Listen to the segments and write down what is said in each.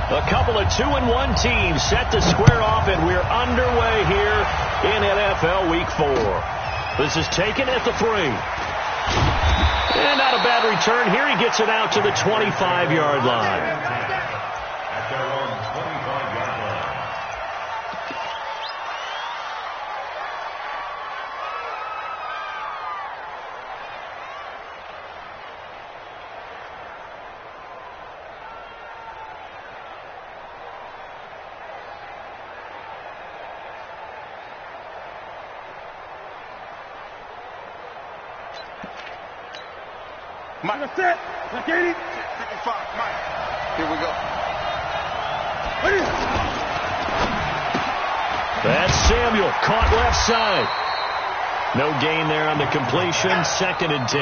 A couple of 2-1 teams set to square off, and we're underway here in NFL Week 4. This is taken at the 3. And not a bad return here. He gets it out to the 25-yard line. Mike, that's it. Now, Katie. 55, Mike. Here we go. That's Samuel, caught left side. No gain there on the completion, 2nd and 10.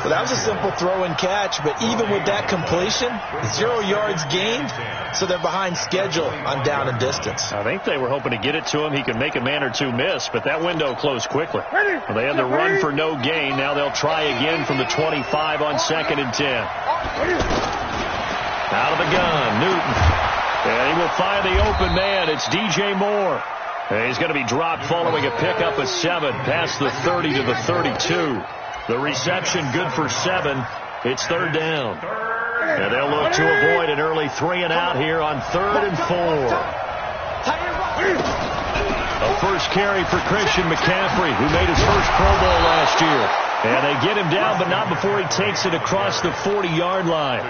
Well, that was a simple throw and catch, but even with that completion, 0 yards gained, so they're behind schedule on down and distance. I think they were hoping to get it to him. He could make a man or two miss, but that window closed quickly. Well, they had the run for no gain. Now they'll try again from the 25 on 2nd and 10. Out of the gun, Newton. And he will find the open man. It's DJ Moore. And he's going to be dropped following a pickup of 7 past the 30 to the 32. The reception good for 7. It's 3rd down. And they'll look to avoid an early 3-and-out here on 3rd and 4. A first carry for Christian McCaffrey, who made his first Pro Bowl last year. And they get him down, but not before he takes it across the 40-yard line.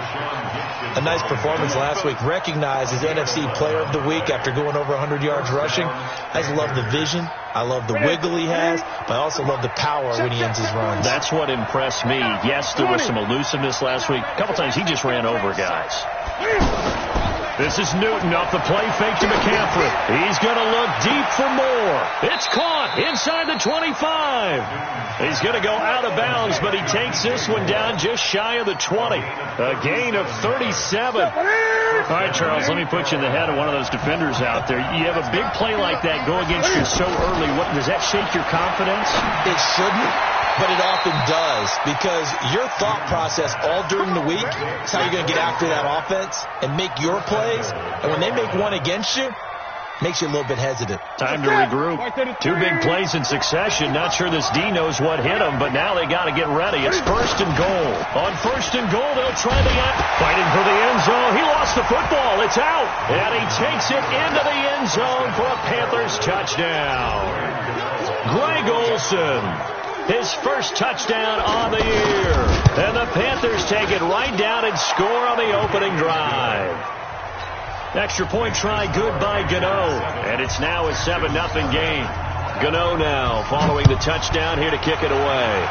A nice performance last week. Recognized as NFC Player of the Week after going over 100 yards rushing. I just love the vision. I love the wiggle he has, but I also love the power when he ends his runs. That's what impressed me. Yes, there was some elusiveness last week. A couple times he just ran over guys. This is Newton off the play fake to McCaffrey. He's going to look deep for more. It's caught inside the 25. He's going to go out of bounds, but he takes this one down just shy of the 20. A gain of 37. All right, Charles, let me put you in the head of one of those defenders out there. You have a big play like that go against you so early. What, does that shake your confidence? It shouldn't, but it often does, because your thought process all during the week is how you're going to get after that offense and make your plays. And when they make one against you, makes you a little bit hesitant. Time to regroup. 2 big plays in succession. Not sure this D knows what hit him, but now they got to get ready. It's 1st and goal. On 1st and goal, they'll try the end. Fighting for the end zone. He lost the football. It's out. And he takes it into the end zone for a Panthers touchdown. Greg Olsen, his first touchdown on the year. And the Panthers take it right down and score on the opening drive. Extra point try good by Gano. And it's now a 7-0 game. Gano now following the touchdown here to kick it away.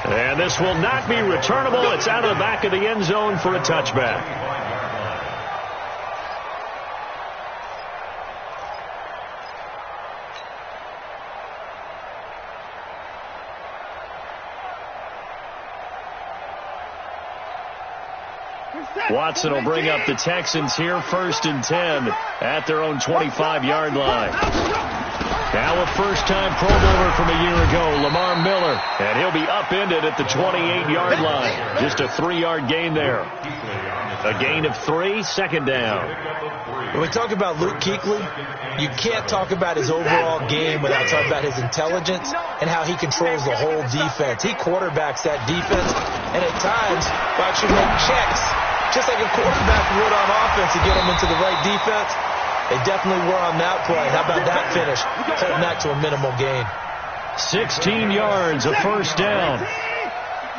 And this will not be returnable. It's out of the back of the end zone for a touchback. Watson will bring up the Texans here 1st and 10 at their own 25-yard line. Now a first-time Pro Bowler from a year ago, Lamar Miller, and he'll be upended at the 28-yard line. Just a 3-yard gain there. A gain of 3, 2nd down. When we talk about Luke Kuechly, you can't talk about his overall game without talking about his intelligence and how he controls the whole defense. He quarterbacks that defense, and at times will actually make checks, just like a quarterback would on offense to get them into the right defense. They definitely were on that play. How about that finish? Holding that to a minimal gain. 16 yards, a 1st down.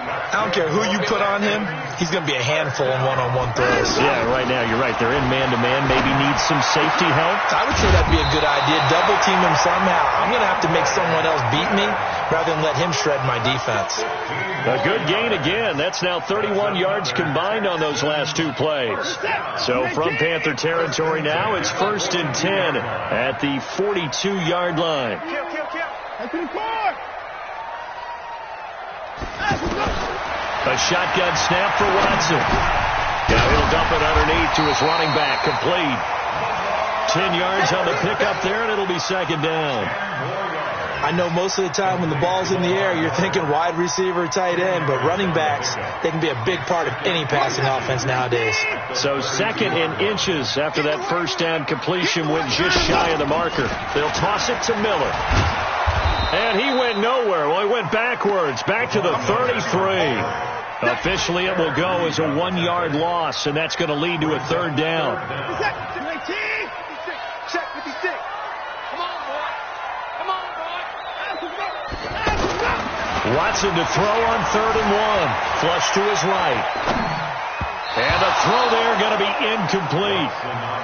I don't care who you put on him. He's going to be a handful in one-on-one throws. Yeah, right now, you're right. They're in man-to-man. Maybe needs some safety help. I would say that'd be a good idea. Double team him somehow. I'm going to have to make someone else beat me rather than let him shred my defense. A good gain again. That's now 31 yards combined on those last 2 plays. So from Panther territory now, it's 1st and 10 at the 42-yard line. A shotgun snap for Watson. Now he'll dump it underneath to his running back. Complete. 10 yards on the pickup there, and it'll be 2nd down. I know most of the time when the ball's in the air, you're thinking wide receiver, tight end, but running backs, they can be a big part of any passing offense nowadays. So 2nd and inches after that first down completion went just shy of the marker. They'll toss it to Miller. And he went nowhere. Well, he went backwards, back to the 33. Officially, it will go as a 1-yard loss, and that's going to lead to a 3rd down. Watson to throw on 3rd and 1. Flush to his right. And the throw there going to be incomplete.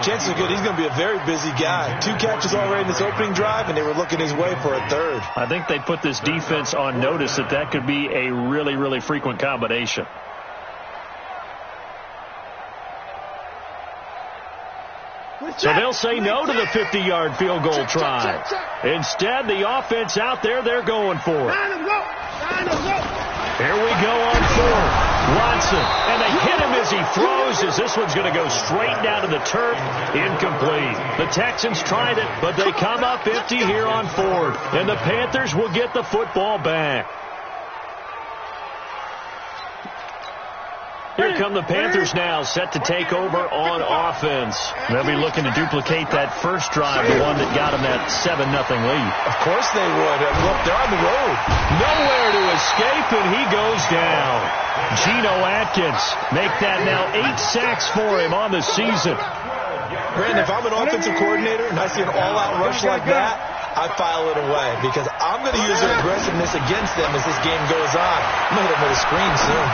Chances are good he's going to be a very busy guy. 2 catches already in this opening drive, and they were looking his way for a 3rd. I think they put this defense on notice that could be a really, really frequent combination. So they'll say no to the 50-yard field goal try. Instead, the offense out there, they're going for it. Here we go on 4th. Watson, and they hit him as he throws, as this one's going to go straight down to the turf. Incomplete. The Texans tried it, but they come up empty here on 4th, and the Panthers will get the football back. Here come the Panthers now, set to take over on offense. They'll be looking to duplicate that first drive, the one that got them that 7-0 lead. Of course they would. Look, they're on the road. Nowhere to escape, and he goes down. Geno Atkins make that now 8 sacks for him on the season. Brandon, if I'm an offensive coordinator and I see an all-out rush like that, I file it away because I'm going to use their aggressiveness against them as this game goes on. I'm going to hit them with a screen soon.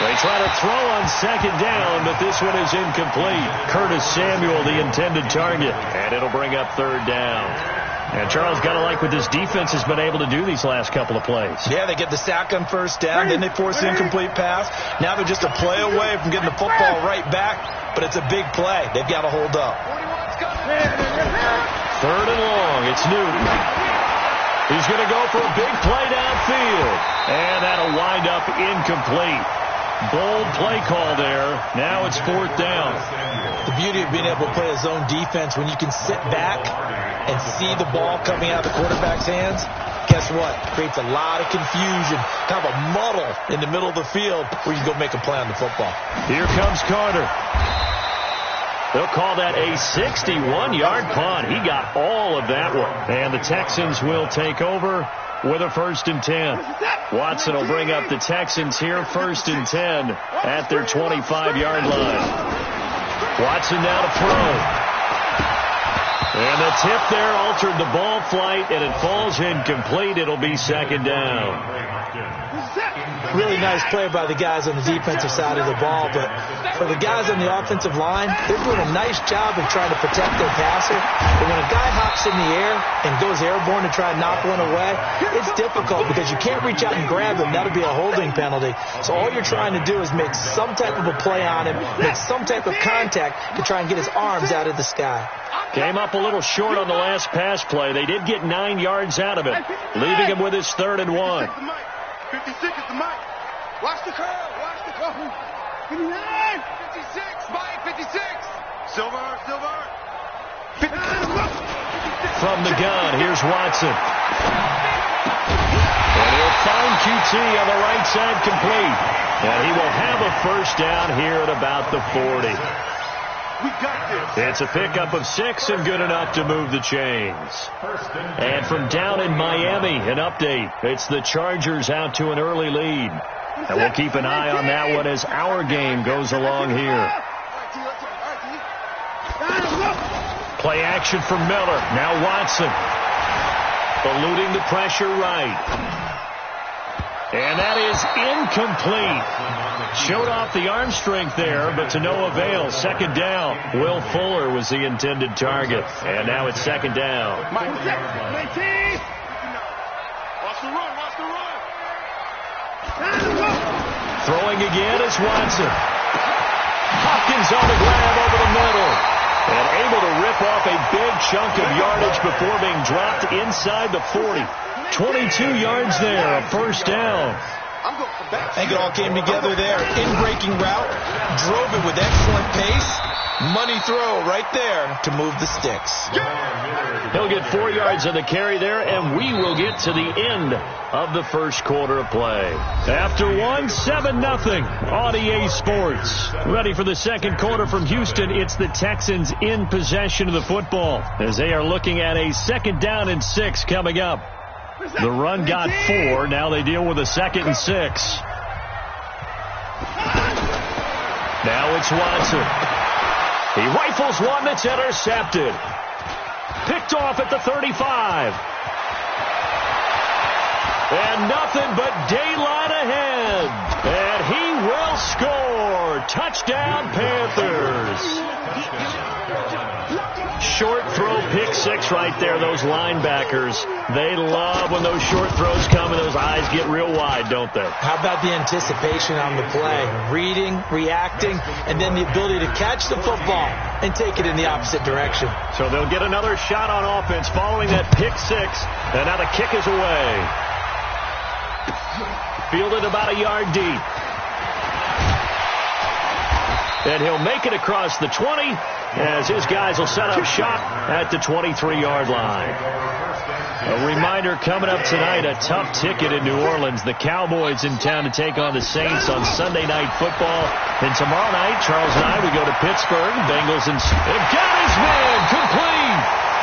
They try to throw on 2nd down, but this one is incomplete. Curtis Samuel, the intended target, and it'll bring up 3rd down. And Charles, got to like what this defense has been able to do these last couple of plays. Yeah, they get the sack on 1st down, then they force the incomplete pass. Now they're just a play away from getting the football right back, but it's a big play. They've got to hold up. 3rd and long, it's Newton. He's going to go for a big play downfield, and that'll wind up incomplete. Bold play call there. Now it's 4th down. The beauty of being able to play a zone defense, when you can sit back and see the ball coming out of the quarterback's hands, guess what? Creates a lot of confusion, kind of a muddle in the middle of the field where you can go make a play on the football. Here comes Carter. They'll call that a 61-yard punt. He got all of that one. And the Texans will take over with a 1st and 10. Watson will bring up the Texans here, 1st and 10 at their 25-yard line. Watson now to throw. And the tip there altered the ball flight, and it falls incomplete. It'll be 2nd down. Really nice play by the guys on the defensive side of the ball, but for the guys on the offensive line, they're doing a nice job of trying to protect their passer. But when a guy hops in the air and goes airborne to try and knock one away, it's difficult because you can't reach out and grab him. That'll be a holding penalty. So all you're trying to do is make some type of a play on him, make some type of contact to try and get his arms out of the sky. Came up a little short on the last pass play. They did get 9 yards out of it, leaving him with his 3rd and 1. 56 is the mic. Watch the curve. Watch the curve. 59. 56. Mike, 56. Silver. 59. From the gun, here's Watson. And he'll find QT on the right side complete. And he will have a 1st down here at about the 40. We got this. It's a pickup of 6 and good enough to move the chains. And from down in Miami, an update. It's the Chargers out to an early lead. And we'll keep an eye on that one as our game goes along here. Play action from Miller. Now Watson. Eluding the pressure right. And that is incomplete. Showed off the arm strength there, but to no avail. 2nd down. Will Fuller was the intended target. And now it's 2nd down. Watch the run. Throwing again is Watson. Hopkins on the grab over the middle. And able to rip off a big chunk of yardage before being dropped inside the 40. 22 yards there, a 1st down. I think it all came together there. In-breaking route, drove it with excellent pace. Money throw right there to move the sticks. He'll get 4 yards on the carry there, and we will get to the end of the first quarter of play. After 1, 7-0 on EA Sports. Ready for the second quarter from Houston. It's the Texans in possession of the football as they are looking at a 2nd down and 6 coming up. The run got 4. Now they deal with a 2nd and 6. Now it's Watson. He rifles one that's intercepted. Picked off at the 35. And nothing but daylight ahead. And he will score. Touchdown, Panthers. Short throw, pick 6 right there. Those linebackers, they love when those short throws come and those eyes get real wide, don't they? How about the anticipation on the play? Reading, reacting, and then the ability to catch the football and take it in the opposite direction. So they'll get another shot on offense following that pick 6. And now the kick is away. Fielded about a yard deep. And he'll make it across the 20 as his guys will set up shop at the 23-yard line. A reminder coming up tonight, a tough ticket in New Orleans. The Cowboys in town to take on the Saints on Sunday Night Football. And tomorrow night, Charles and I, we go to Pittsburgh. Bengals and got his man complete.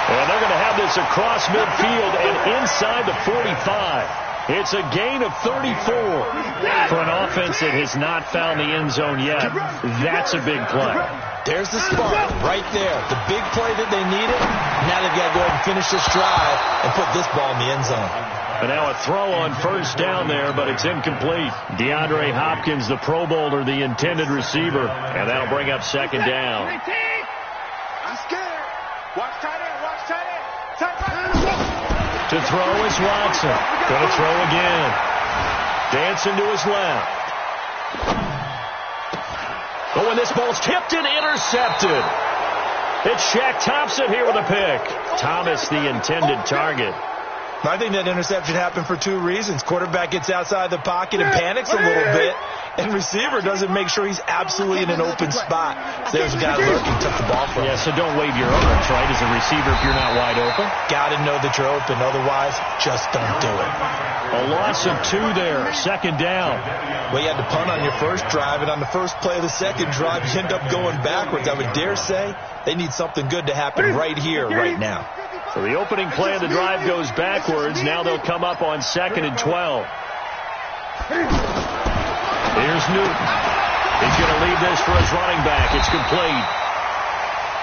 And they're going to have this across midfield and inside the 45. It's a gain of 34 for an offense that has not found the end zone yet. That's a big play. There's the spark right there. The big play that they needed. Now they've got to go ahead and finish this drive and put this ball in the end zone. And now a throw on 1st down there, but it's incomplete. DeAndre Hopkins, the Pro Bowler, the intended receiver. And that'll bring up 2nd down. I'm scared. Watch tight end. Watch tight end. Tight end. To throw is Watson. Going to throw again. Dancing to his left. Oh, and this ball's tipped and intercepted. It's Shaq Thompson here with a pick. Thomas, the intended target. I think that interception happened for 2 reasons. Quarterback gets outside the pocket and panics a little bit, and receiver doesn't make sure he's absolutely in an open spot. There's a guy lurking, took the ball from him. Yeah, so don't wave your arms, right, as a receiver if you're not wide open. Got to know that you're open. Otherwise, just don't do it. A loss of 2 there, 2nd down. Well, you had to punt on your first drive, and on the first play of the second drive, you end up going backwards. I would dare say they need something good to happen right here, right now. So the opening play of the drive goes backwards. Now they'll come up on 2nd and 12. Here's Newton. He's going to lead this for his running back. It's complete.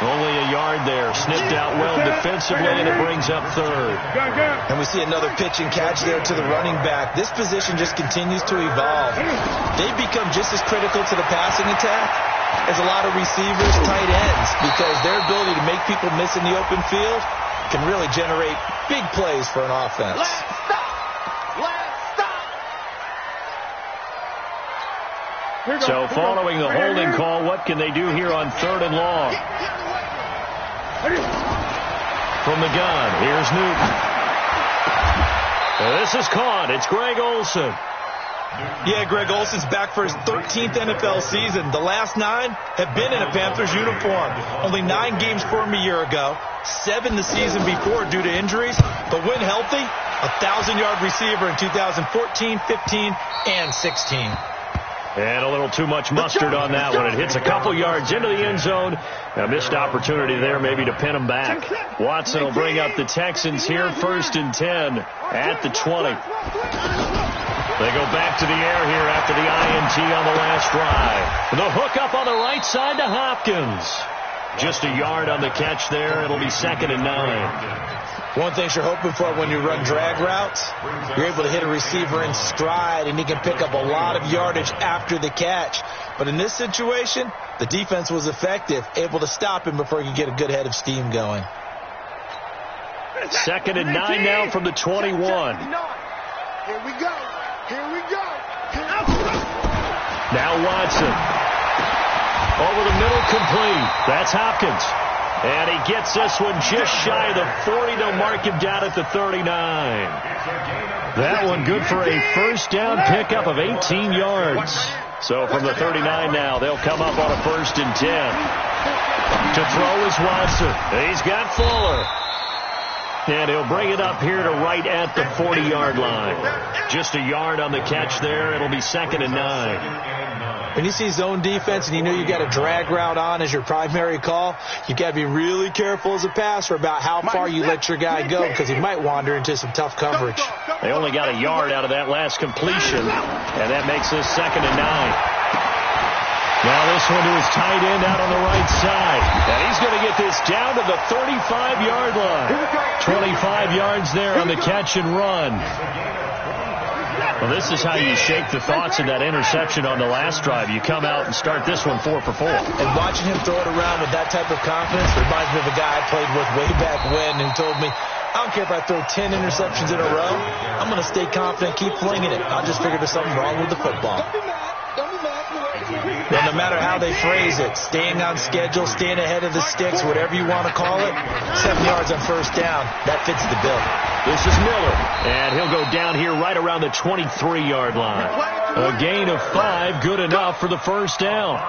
Only a yard there. Snipped out well defensively, and it brings up 3rd. And we see another pitch and catch there to the running back. This position just continues to evolve. They've become just as critical to the passing attack as a lot of receivers, tight ends, because their ability to make people miss in the open field can really generate big plays for an offense. Let's stop. So following the holding call, what can they do here on 3rd and long? From the gun, here's Newton. This is caught. It's Greg Olsen. Yeah, Greg Olsen's back for his 13th NFL season. The last 9 have been in a Panthers uniform. Only 9 games for him a year ago. 7 the season before due to injuries. But when healthy, a 1,000-yard receiver in 2014, 15, and 16. And a little too much mustard on that one. It hits a couple yards into the end zone. A missed opportunity there maybe to pin him back. Watson will bring up the Texans here, 1st and 10 at the 20. They go back to the air here after the INT on the last drive. The hook up on the right side to Hopkins. Just a yard on the catch there. It'll be 2nd and 9. One thing you're hoping for when you run drag routes, you're able to hit a receiver in stride, and he can pick up a lot of yardage after the catch. But in this situation, the defense was effective, able to stop him before he could get a good head of steam going. 2nd and 9 now from the 21. Here we go. Here we go. Now Watson. Over the middle, complete. That's Hopkins. And he gets this one just shy of the 40. They'll mark him down at the 39. That one good for a 1st down pickup of 18 yards. So from the 39 now, they'll come up on a 1st and 10. To throw is Watson. He's got Fuller. And he'll bring it up here to right at the 40-yard line. Just a yard on the catch there. It'll be 2nd and 9. When you see zone defense and you know you got a drag route on as your primary call, you got to be really careful as a passer about how far you let your guy go because he might wander into some tough coverage. They only got a yard out of that last completion, and that makes this 2nd and 9. Now this one to his tight end out on the right side. And he's going to get this down to the 35-yard line. 25 yards there on the catch and run. Well, this is how you shake the thoughts of that interception on the last drive. You come out and start this one 4 for 4. And watching him throw it around with that type of confidence reminds me of a guy I played with way back when who told me, I don't care if I throw 10 interceptions in a row. I'm going to stay confident, keep flinging it. I'll just figure there's something wrong with the football. Well, no matter how they phrase it, staying on schedule, staying ahead of the sticks, whatever you want to call it, 7 yards on first down, that fits the bill. This is Miller, and he'll go down here right around the 23-yard line. A gain of 5, good enough for the first down.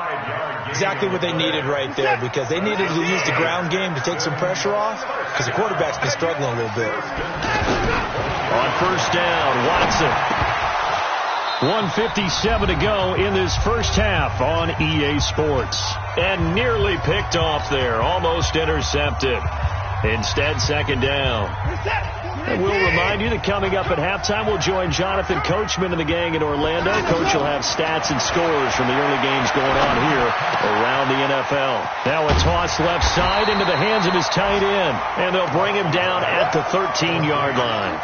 Exactly what they needed right there, because they needed to use the ground game to take some pressure off, because the quarterback's been struggling a little bit. On first down, Watson. 1:57 to go in this first half on EA Sports. And nearly picked off there, almost intercepted. Instead, 2nd down. And we'll remind you that coming up at halftime, we'll join Jonathan Coachman and the gang in Orlando. Coach will have stats and scores from the early games going on here around the NFL. Now a toss left side into the hands of his tight end, and they'll bring him down at the 13-yard line.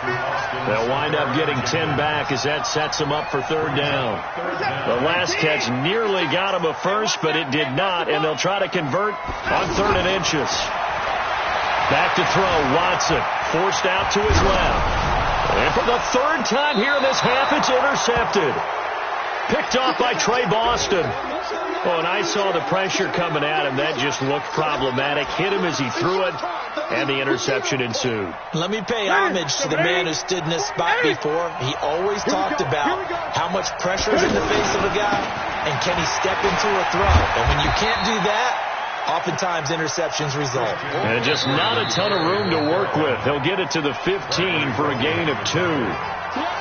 They'll wind up getting 10 back as that sets him up for 3rd down. The last catch nearly got him a first, but it did not, and they'll try to convert on 3rd and inches. Back to throw, Watson, forced out to his left. And for the 3rd time here in this half, it's intercepted. Picked off by Trey Boston. Oh, and I saw the pressure coming at him. That just looked problematic. Hit him as he threw it, and the interception ensued. Let me pay homage to the man who stood in this spot before. He always talked about how much pressure is in the face of a guy, and can he step into a throw. And when you can't do that, oftentimes interceptions result. And just not a ton of room to work with. He'll get it to the 15 for a gain of 2.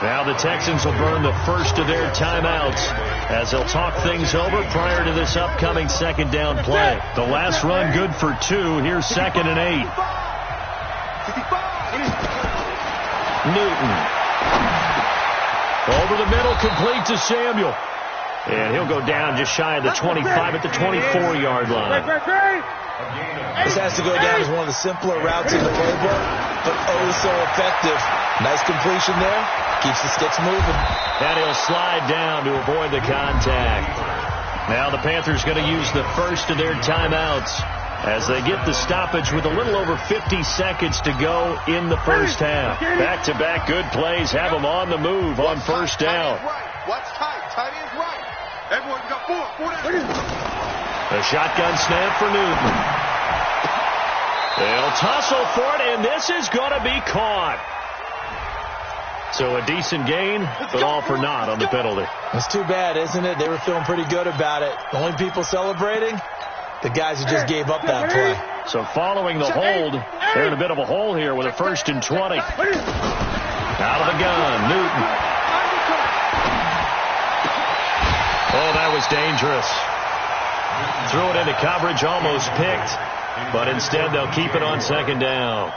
Now the Texans will burn the first of their timeouts as they'll talk things over prior to this upcoming 2nd down play. The last run good for 2. Here's 2nd and 8. Newton. Over the middle, complete to Samuel. And he'll go down just shy of the 25 at the 24-yard line. This has to go down as one of the simpler routes in the playbook, but oh so effective. Nice completion there. Keeps the sticks moving. And he'll slide down to avoid the contact. Now the Panthers going to use the first of their timeouts as they get the stoppage with a little over 50 seconds to go in the first half. Back-to-back good plays have them on the move on first down. Watch tight. Tight end's right. Everyone got 4 down. A shotgun snap for Newton. They'll tussle for it, and this is going to be caught. So a decent gain, but all for naught on the penalty. It's too bad, isn't it? They were feeling pretty good about it. The only people celebrating, the guys who just gave up that play. So following the hold, they're in a bit of a hole here with a 1st and 20. Out of the gun, Newton. Oh, that was dangerous. Threw it into coverage, almost picked, but instead they'll keep it on 2nd down.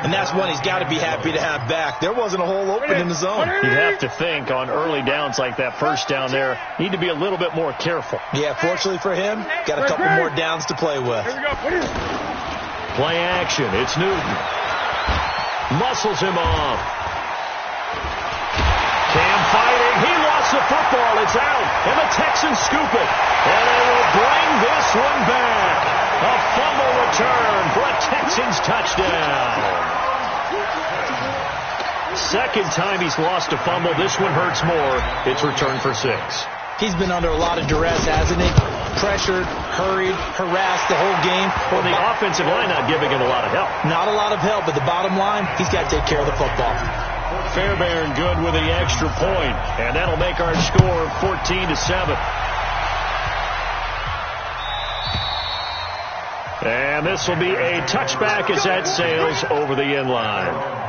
And that's one he's got to be happy to have back. There wasn't a hole open in the zone. You'd have to think on early downs like that first down there, need to be a little bit more careful. Yeah, fortunately for him, got a couple more downs to play with. Play action. It's Newton. Muscles him off. Cam fighting. He lost the football. It's out. And the Texans scoop it. And they will bring this one back. A fumble return for a Texans touchdown. 2nd time he's lost a fumble. This one hurts more. It's returned for 6. He's been under a lot of duress, hasn't he? Pressured, hurried, harassed the whole game. Well, the offensive line not giving him a lot of help. Not a lot of help, but the bottom line, he's got to take care of the football. Fairbairn good with the extra point, and that'll make our score 14-7. And this will be a touchback as that sails over the end line.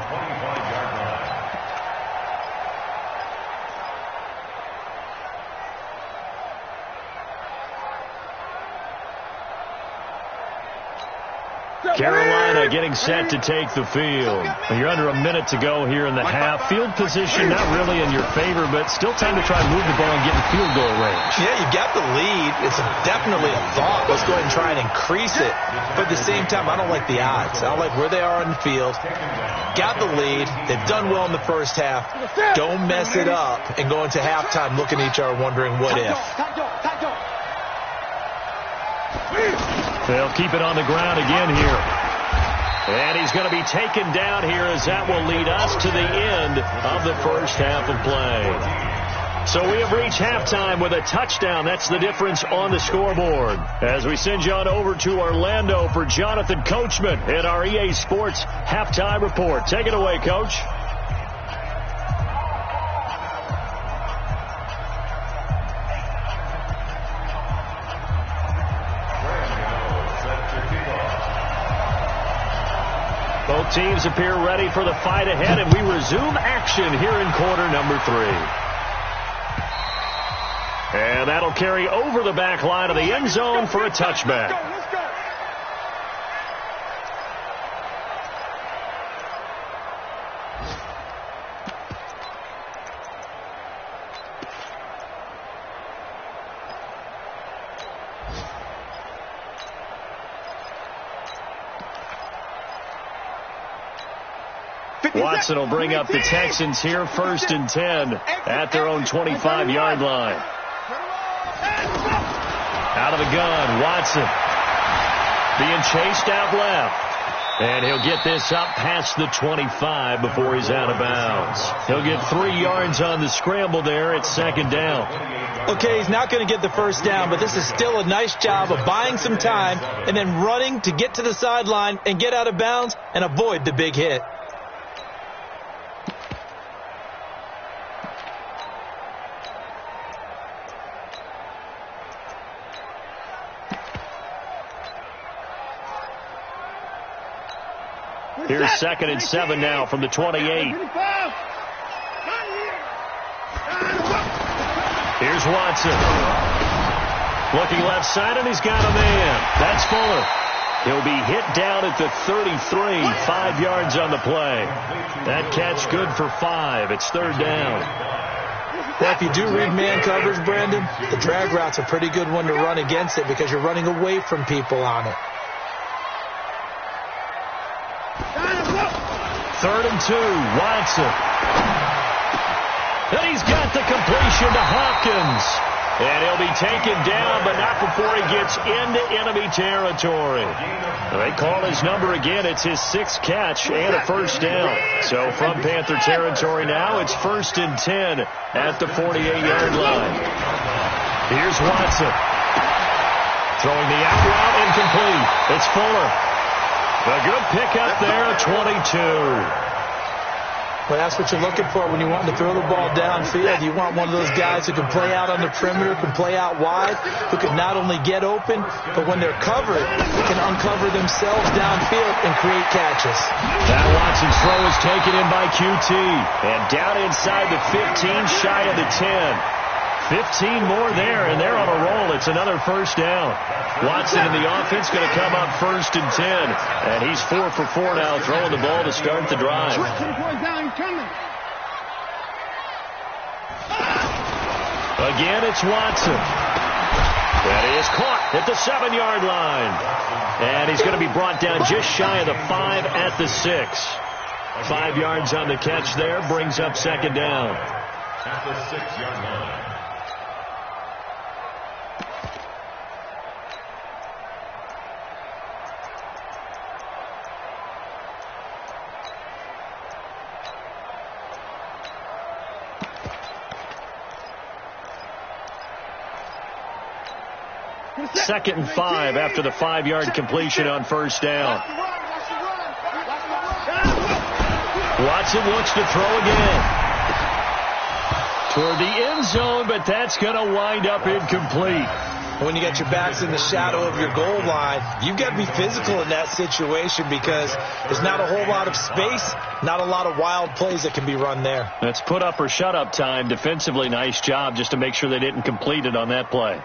Carolina getting set to take the field. You're under a minute to go here in the half. Field position not really in your favor, but still time to try and move the ball and get in field goal range. Yeah, you got the lead. It's definitely a thought. Let's go ahead and try and increase it. But at the same time, I don't like the odds. I don't like where they are on the field. Got the lead. They've done well in the first half. Don't mess it up and go into halftime looking at each other wondering what if. They'll keep it on the ground again here. And he's going to be taken down here as that will lead us to the end of the first half of play. So we have reached halftime with a touchdown. That's the difference on the scoreboard. As we send you on over to Orlando for Jonathan Coachman in our EA Sports Halftime Report. Take it away, Coach. Both teams appear ready for the fight ahead, and we resume action here in quarter number 3. And that'll carry over the back line of the end zone for a touchback. Let's go. Watson will bring up the Texans here, 1st and 10 at their own 25-yard line. Out of the gun, Watson being chased out left. And he'll get this up past the 25 before he's out of bounds. He'll get 3 yards on the scramble there at 2nd down. Okay, he's not going to get the first down, but this is still a nice job of buying some time and then running to get to the sideline and get out of bounds and avoid the big hit. Here's 2nd and 7 now from the 28. Here's Watson. Looking left side, and he's got a man. That's Fuller. He'll be hit down at the 33, 5 yards on the play. That catch good for 5. It's 3rd down. Well, if you do read man coverage, Brandon, the drag route's a pretty good one to run against it because you're running away from people on it. 3rd and 2, Watson. And he's got the completion to Hopkins. And he'll be taken down, but not before he gets into enemy territory. They call his number again. It's his 6th catch and a 1st down. So from Panther territory now, it's 1st and 10 at the 48-yard line. Here's Watson. Throwing the out route incomplete. It's Fuller. A good pickup there, 22. Well, that's what you're looking for when you want to throw the ball downfield. You want one of those guys who can play out on the perimeter, can play out wide, who can not only get open, but when they're covered, can uncover themselves downfield and create catches. That Watson's throw is taken in by QT. And down inside the 15, shy of the 10. 15 more there, and they're on a roll. It's another 1st down. Watson in the offense going to come up 1st and 10. And he's 4 for 4 now, throwing the ball to start the drive. Again, it's Watson. That is caught at the 7-yard line. And he's going to be brought down just shy of the 5 at the 6. 5 yards on the catch there, brings up 2nd down. At the 6-yard line. Second and 5 after the 5-yard completion on 1st down. Watson looks to throw again. Toward the end zone, but that's going to wind up incomplete. When you got your backs in the shadow of your goal line, you've got to be physical in that situation because there's not a whole lot of space, not a lot of wild plays that can be run there. That's put up or shut up time. Defensively, nice job just to make sure they didn't complete it on that play.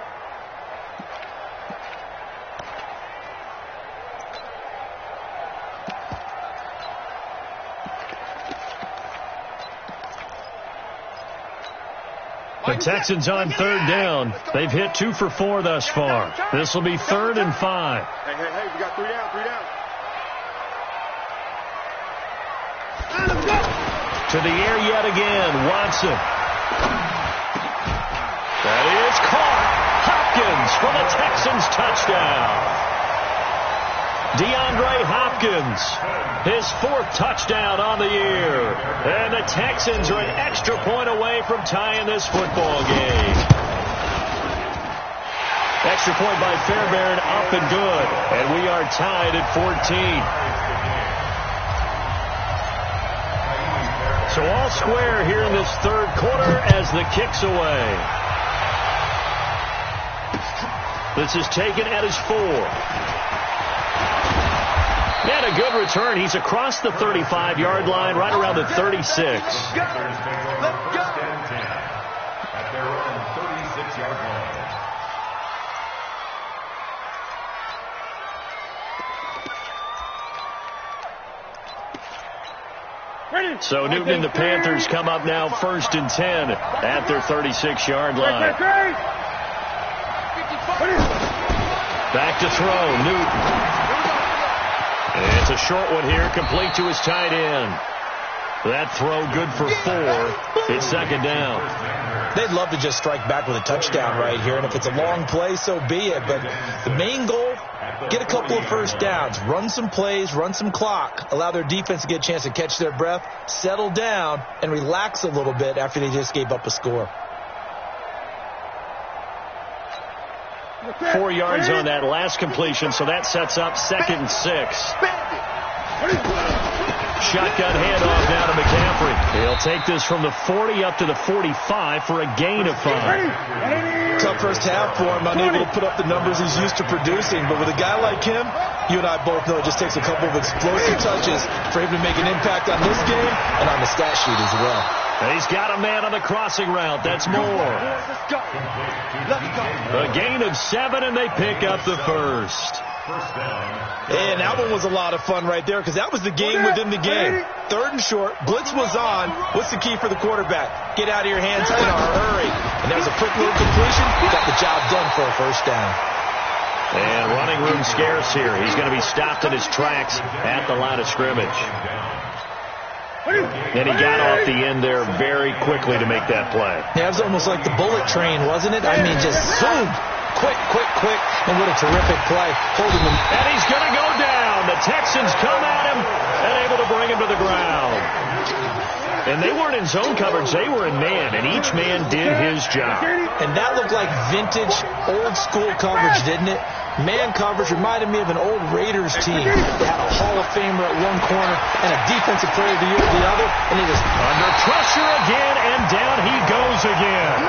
The Texans on third down. They've hit 2 for 4 thus far. This will be 3rd and 5. Hey, we got 3 down, 3 down. To the air yet again, Watson. That is caught. Hopkins for the Texans touchdown. DeAndre Hopkins, his 4th touchdown on the year. And the Texans are an extra point away from tying this football game. Extra point by Fairbairn, up and good. And we are tied at 14. So all square here in this 3rd quarter as the kick's away. This is taken at his 4. And a good return. He's across the 35-yard line, right around the 36. Let's go. At their own 36-yard line. So Newton and the Panthers come up now 1st and 10 at their 36-yard line. Back to throw, Newton. And it's a short one here, complete to his tight end. That throw good for 4. It's 2nd down. They'd love to just strike back with a touchdown right here, and if it's a long play, so be it. But the main goal, get a couple of first downs, run some plays, run some clock, allow their defense to get a chance to catch their breath, settle down, and relax a little bit after they just gave up a score. 4 yards on that last completion, so that sets up 2nd and 6. Shotgun handoff now to McCaffrey. He'll take this from the 40 up to the 45 for a gain of 5. Tough first half for him, unable to put up the numbers he's used to producing. But with a guy like him, you and I both know it just takes a couple of explosive touches for him to make an impact on this game and on the stat sheet as well. He's got a man on the crossing route. That's more. Let's go. A gain of 7, and they pick up the 1st. And that one was a lot of fun right there because that was the game within the game. 3rd and short. Blitz was on. What's the key for the quarterback? Get out of your hands in a hurry. And there's a quick little completion. Got the job done for a 1st down. And running room scarce here. He's going to be stopped in his tracks at the line of scrimmage. And he got off the end there very quickly to make that play. Yeah, it was almost like the bullet train, wasn't it? I mean, just zoom. Quick. And what a terrific play. Holding him. And he's going to go down. The Texans come at him and able to bring him to the ground. And they weren't in zone coverage. They were in man, and each man did his job. And that looked like vintage, old-school coverage, didn't it? Man coverage reminded me of an old Raiders team. They had a Hall of Famer at one corner and a defensive player of the year at the other, and he was under pressure again, and down he goes again.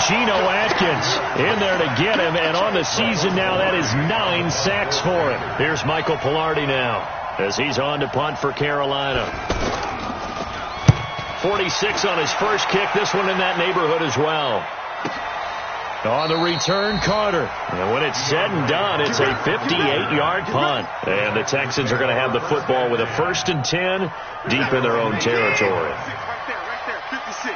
Geno Atkins in there to get him, and on the season now, that is 9 sacks for him. Here's Michael Pilardi now as he's on to punt for Carolina. 46 on his first kick. This one in that neighborhood as well. On the return, Carter. And when it's said and done, it's a 58-yard punt. And the Texans are going to have the football with a 1st and 10 deep in their own territory. Right there, 56.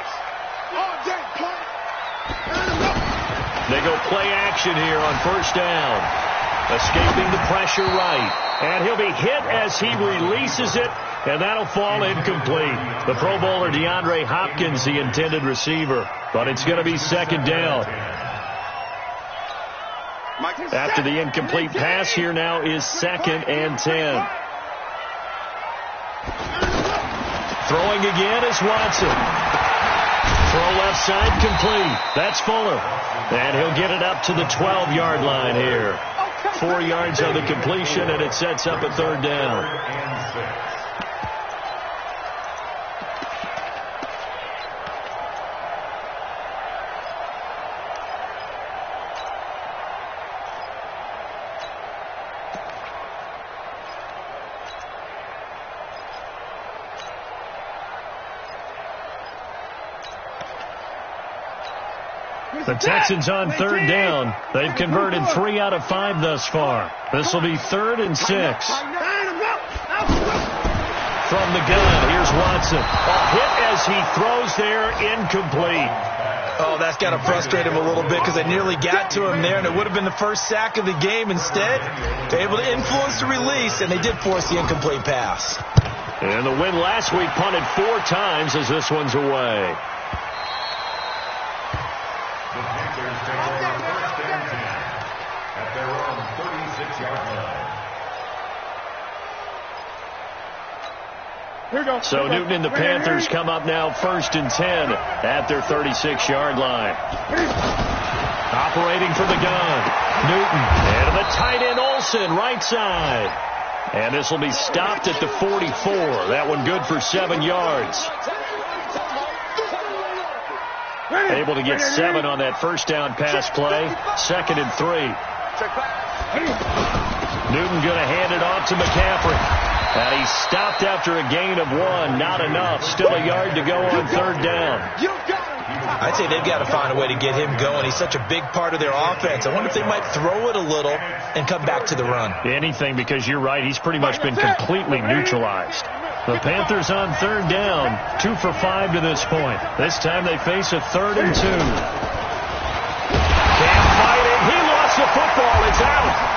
They go play action here on 1st down. Escaping the pressure right. And he'll be hit as he releases it. And that'll fall incomplete. The Pro Bowler DeAndre Hopkins, the intended receiver. But it's going to be 2nd down. After the incomplete pass, here now is 2nd and 10. Throwing again is Watson. Throw left side complete. That's Fuller. And he'll get it up to the 12-yard line here. 4 yards on the completion, and it sets up a 3rd down. The Texans on third down. They've converted 3 out of 5 thus far. This will be 3rd and 6. From the gun, here's Watson. A hit as he throws there, incomplete. Oh, that's got to frustrate him a little bit because they nearly got to him there, and it would have been the first sack of the game. Instead, they're able to influence the release, and they did force the incomplete pass. And the win last week punted 4 times as this one's away. The Panthers take over 1st and 10 at their own 36-yard line. So Newton and the Panthers come up now 1st and 10 at their 36-yard line. Operating from the gun, Newton. And the tight end Olsen, right side. And this will be stopped at the 44. That one good for 7 yards. Able to get 7 on that first down pass play. 2nd and 3. Newton going to hand it off to McCaffrey. And he's stopped after a gain of 1. Not enough. Still a yard to go on 3rd down. I'd say they've got to find a way to get him going. He's such a big part of their offense. I wonder if they might throw it a little and come back to the run. Anything, because you're right. He's pretty much been completely neutralized. The Panthers on 3rd down. 2 for 5 to this point. This time they face a 3rd and 2. Can't fight it. He lost the football. It's out.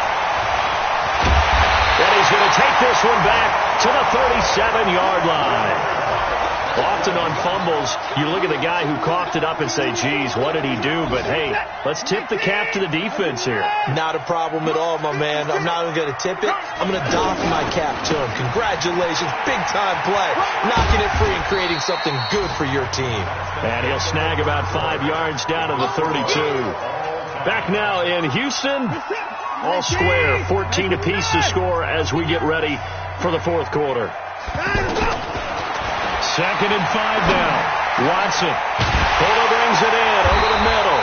And he's going to take this one back to the 37-yard line. Often on fumbles, you look at the guy who coughed it up and say, geez, what did he do? But, hey, let's tip the cap to the defense here. Not a problem at all, my man. I'm not even going to tip it. I'm going to doff my cap to him. Congratulations. Big-time play. Knocking it free and creating something good for your team. And he'll snag about 5 yards down to the 32. Back now in Houston. All square, 14 apiece to score as we get ready for the 4th quarter. 2nd and 5 now. Watson. Fuller brings it in over the middle.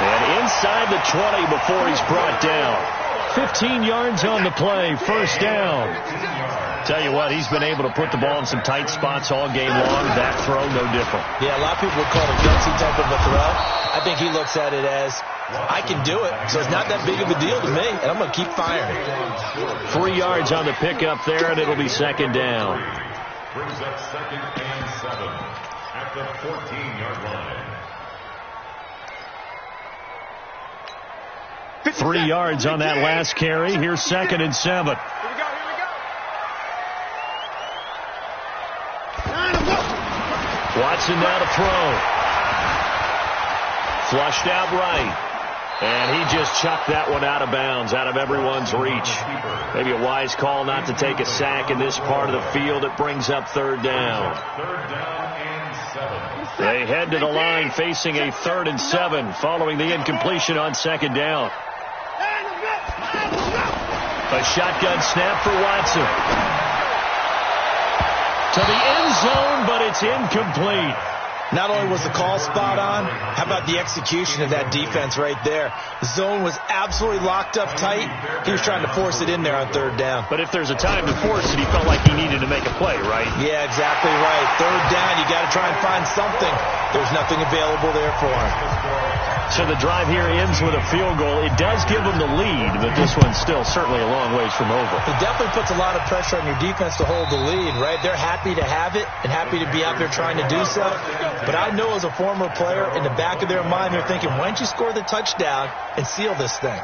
And inside the 20 before he's brought down. 15 yards on the play. 1st down. Tell you what, he's been able to put the ball in some tight spots all game long. That throw, no different. Yeah, a lot of people would call it a gutsy type of a throw. I think he looks at it as, I can do it, so it's not that big of a deal to me, and I'm going to keep firing. 3 yards on the pickup there, and it'll be 2nd down. Brings up 2nd and 7 at the 14-yard line. 3 yards on that last carry. Here's 2nd and 7. Watson now to throw. Flushed out right. And he just chucked that one out of bounds, out of everyone's reach. Maybe a wise call not to take a sack in this part of the field. It brings up 3rd down. 3rd down and 7. They head to the line facing a 3rd and 7 following the incompletion on 2nd down. A shotgun snap for Watson. To the end zone, but it's incomplete. Not only was the call spot on, how about the execution of that defense right there? The zone was absolutely locked up tight. He was trying to force it in there on 3rd down. But if there's a time to force it, he felt like he needed to make a play, right? Yeah, exactly right. 3rd down, you got to try and find something. There's nothing available there for him. So the drive here ends with a field goal. It does give them the lead, but this one's still certainly a long ways from over. It definitely puts a lot of pressure on your defense to hold the lead, right? They're happy to have it and happy to be out there trying to do so. But I know as a former player, in the back of their mind, they're thinking, why don't you score the touchdown and seal this thing?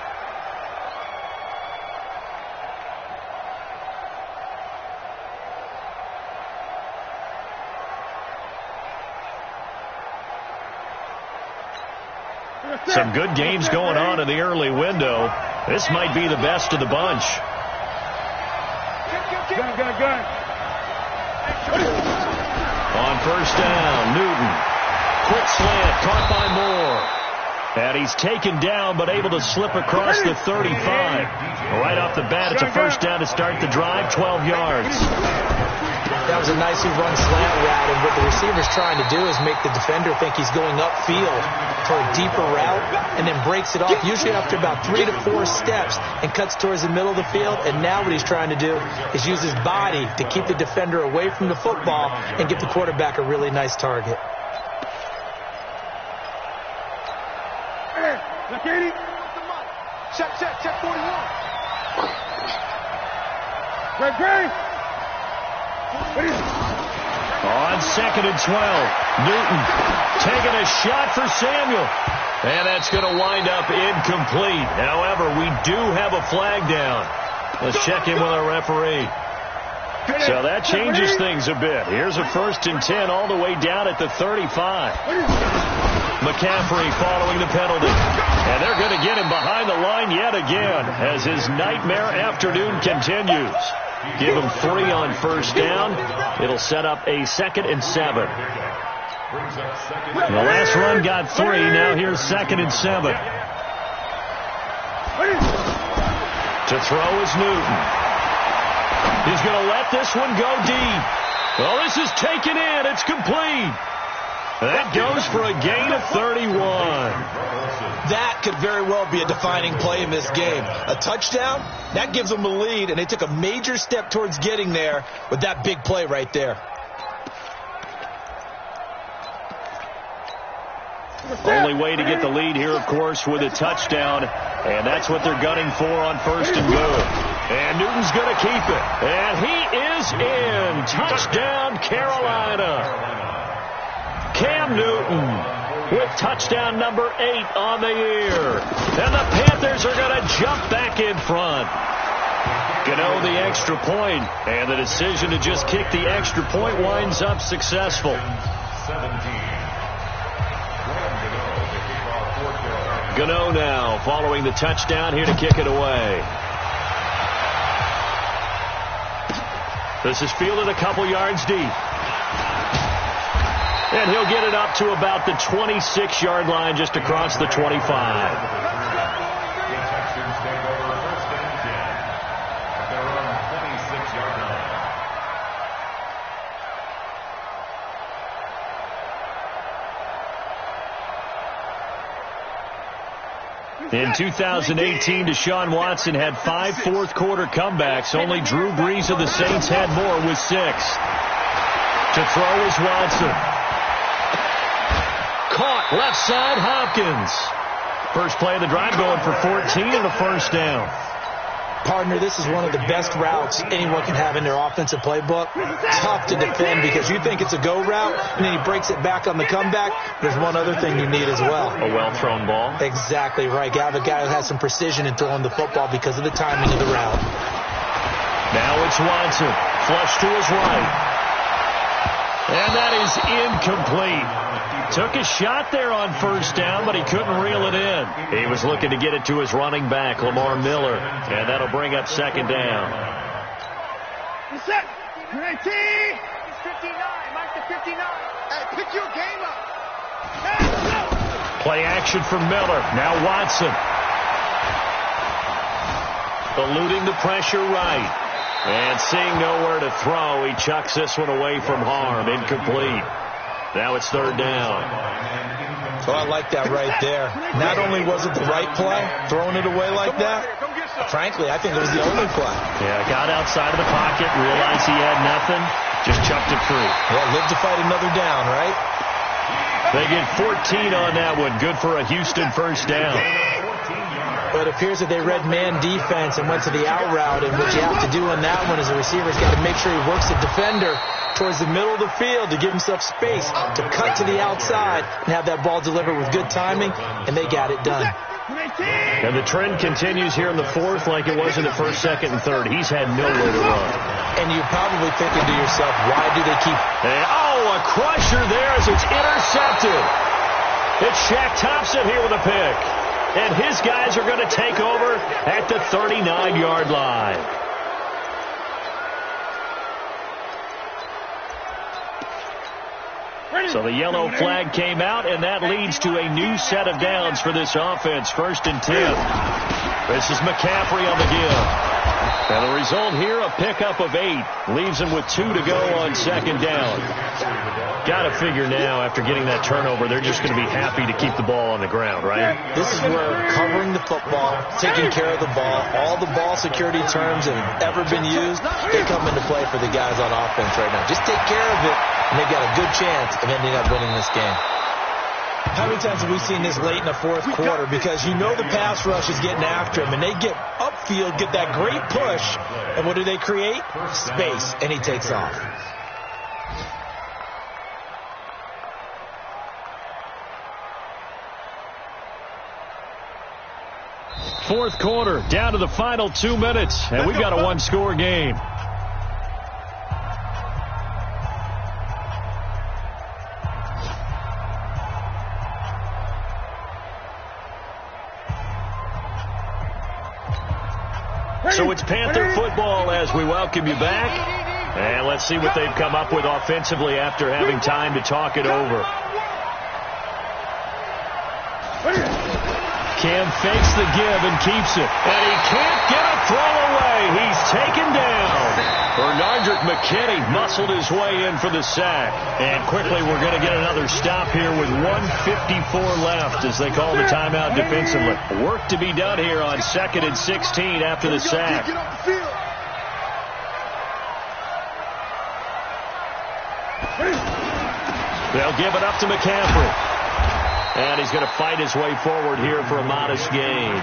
Some good games going on in the early window. This might be the best of the bunch. On 1st down, Newton. Quick slant, caught by Moore. And he's taken down, but able to slip across the 35. Right off the bat, it's a 1st down to start the drive, 12 yards. That was a nicely run slant route, and what the receiver's trying to do is make the defender think he's going upfield for a deeper route, and then breaks it off, usually after about 3 to 4 steps, and cuts towards the middle of the field. And now what he's trying to do is use his body to keep the defender away from the football and give the quarterback a really nice target. Check 41. On 2nd and 12, Newton taking a shot for Samuel. And that's going to wind up incomplete. However, we do have a flag down. Let's check in with our referee. So that changes things a bit. Here's a 1st and 10 all the way down at the 35. McCaffrey following the penalty. And they're going to get him behind the line yet again as his nightmare afternoon continues. Give him 3 on 1st down. It'll set up a 2nd and 7. The last run got 3. Now here's 2nd and 7. To throw is Newton. He's going to let this one go deep. Well, this is taken in. It's complete. That goes for a gain of 31. That could very well be a defining play in this game. A touchdown, that gives them a lead, and they took a major step towards getting there with that big play right there. Only way to get the lead here, of course, with a touchdown, and that's what they're gunning for on 1st and goal. And Newton's going to keep it, and he is in. Touchdown, Carolina. Cam Newton with touchdown number 8 on the year. And the Panthers are going to jump back in front. Gano the extra point, and the decision to just kick the extra point winds up successful. Gano now following the touchdown here to kick it away. This is fielded a couple yards deep. And he'll get it up to about the 26-yard line just across the 25. In 2018, Deshaun Watson had 5 fourth-quarter comebacks. Only Drew Brees of the Saints had more with 6. To throw is Watson. Caught left side, Hopkins. First play of the drive going for 14 and a 1st down. Partner, this is one of the best routes anyone can have in their offensive playbook. Tough to defend because you think it's a go route, and then he breaks it back on the comeback. There's one other thing you need as well. A well-thrown ball. Exactly right. You have a guy who has some precision in throwing the football because of the timing of the route. Now it's Watson. Flush to his right. And that is incomplete. Took a shot there on 1st down, but he couldn't reel it in. He was looking to get it to his running back, Lamar Miller, and that'll bring up 2nd down. Set. 19. It's 59. Mark the 59. Hey, pick your game up. Play action for Miller. Now Watson. Eluding the pressure right. And seeing nowhere to throw, he chucks this one away from harm. Incomplete. Now it's 3rd down. So I like that right there. Not only was it the right play, throwing it away like that, frankly, I think it was the only play. Yeah, got outside of the pocket, realized he had nothing, just chucked it free. Well, live to fight another down, right? They get 14 on that one. Good for a Houston 1st down. But it appears that they read man defense and went to the out route, and what you have to do on that one is a receiver's got to make sure he works the defender towards the middle of the field to give himself space to cut to the outside and have that ball delivered with good timing, and they got it done. And the trend continues here in the 4th like it was in the 1st, 2nd, and 3rd. He's had nowhere to run. And you're probably thinking to yourself, why do they keep... a crusher there as it's intercepted. It's Shaq Thompson here with a pick. And his guys are going to take over at the 39-yard line. So the yellow flag came out, and that leads to a new set of downs for this offense. 1st and 10. This is McCaffrey on the give. And the result here, a pickup of 8. Leaves him with 2 to go on 2nd down. Got to figure now, after getting that turnover, they're just going to be happy to keep the ball on the ground, right? This is where covering the football, taking care of the ball, all the ball security terms that have ever been used, they come into play for the guys on offense right now. Just take care of it, and they've got a good chance of ending up winning this game. How many times have we seen this late in the fourth quarter? Because you know the pass rush is getting after him, and they get upfield, get that great push, and what do they create? Space, and he takes off. Fourth quarter, down to the final 2 minutes, and we've got a one-score game. So it's Panther football as we welcome you back. And let's see what they've come up with offensively after having time to talk it over. Cam fakes the give and keeps it. And he can't get a throw away. He's taken down. Bernardrick McKinney muscled his way in for the sack. And quickly we're going to get another stop here with 1:54 left as they call the timeout defensively. Work to be done here on 2nd and 16 after the sack. They'll give it up to McCaffrey. And he's going to fight his way forward here for a modest gain.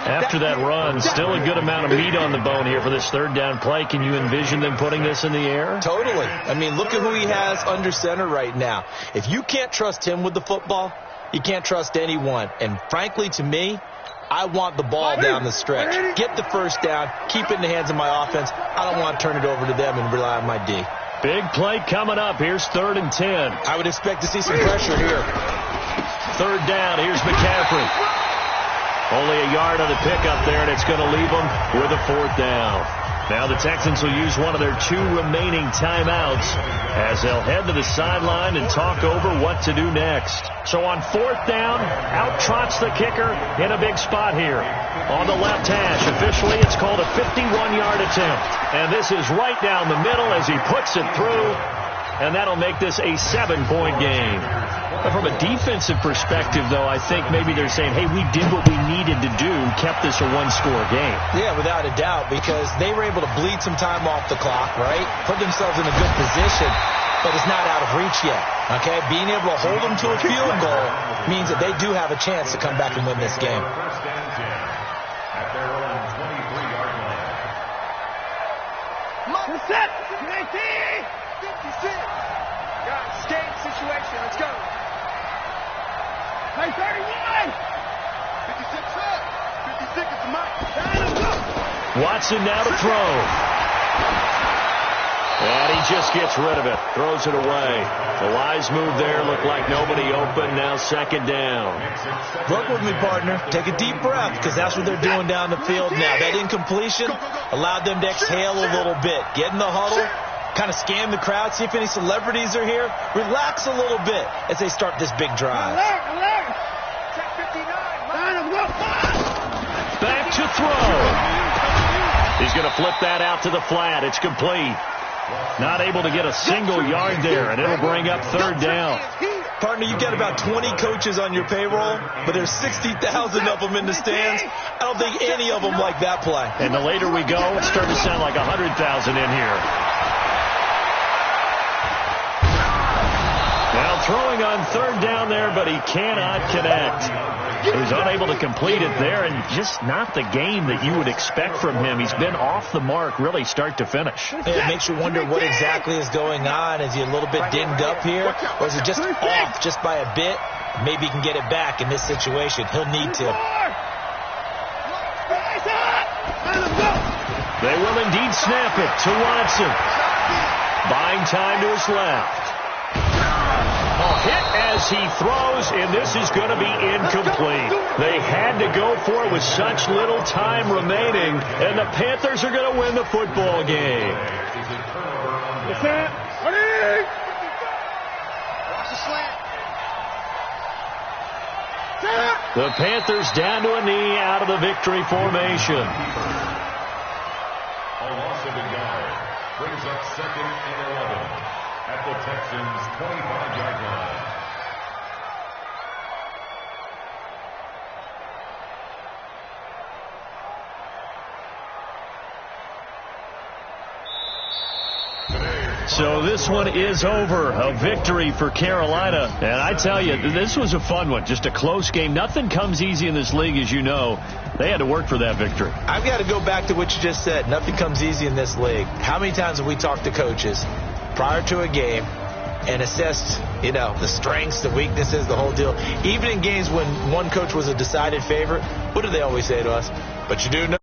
After that run, still a good amount of meat on the bone here for this third down play. Can you envision them putting this in the air? Totally. I mean, look at who he has under center right now. If you can't trust him with the football, you can't trust anyone. And frankly, to me, I want the ball down the stretch. Get the first down, keep it in the hands of my offense. I don't want to turn it over to them and rely on my D. Big play coming up. Here's 3rd and 10. I would expect to see some pressure here. 3rd down. Here's McCaffrey. Only a yard on the pickup there, and it's going to leave them with a 4th down. Now the Texans will use one of their 2 remaining timeouts as they'll head to the sideline and talk over what to do next. So on 4th down, out trots the kicker in a big spot here. On the left hash, officially it's called a 51-yard attempt. And this is right down the middle as he puts it through. And that'll make this a 7-point game. But from a defensive perspective, though, I think maybe they're saying, hey, we did what we needed to do, kept this a one-score game. Yeah, without a doubt, because they were able to bleed some time off the clock, right? Put themselves in a good position, but it's not out of reach yet, okay? Being able to hold them to a field goal means that they do have a chance to come back and win this game. At their own 23-yard line. Set! 19! 56! Got a skate situation. Let's go. Hey, 31! 56 up. 56 is the mic. Watson now to throw. And he just gets rid of it. Throws it away. The wise move there. Looked like nobody open. Now 2nd down. Look with me, partner. Take a deep breath, because that's what they're doing down the field now. That incompletion allowed them to exhale a little bit. Get in the huddle. Kind of scan the crowd, see if any celebrities are here. Relax a little bit as they start this big drive. Check 59. Back to throw. He's going to flip that out to the flat. It's complete. Not able to get a single yard there, and it'll bring up 3rd down. Partner, you've got about 20 coaches on your payroll, but there's 60,000 of them in the stands. I don't think any of them like that play. And the later we go, it's starting to sound like 100,000 in here. Now throwing on 3rd down there, but he cannot connect. He's unable to complete it there, and just not the game that you would expect from him. He's been off the mark, really, start to finish. It makes you wonder what exactly is going on. Is he a little bit dinged up here, or is it just off just by a bit? Maybe he can get it back in this situation. He'll need to. They will indeed snap it to Watson. Buying time to his left. A hit as he throws, and this is going to be incomplete. They had to go for it with such little time remaining, and the Panthers are going to win the football game. The Panthers down to a knee out of the victory formation. A loss of a yard brings up 2nd and 11 at the Texans' 25-yard line. So this one is over. A victory for Carolina. And I tell you, this was a fun one. Just a close game. Nothing comes easy in this league, as you know. They had to work for that victory. I've got to go back to what you just said. Nothing comes easy in this league. How many times have we talked to coaches prior to a game and assessed, the strengths, the weaknesses, the whole deal? Even in games when one coach was a decided favorite, what do they always say to us? But you do know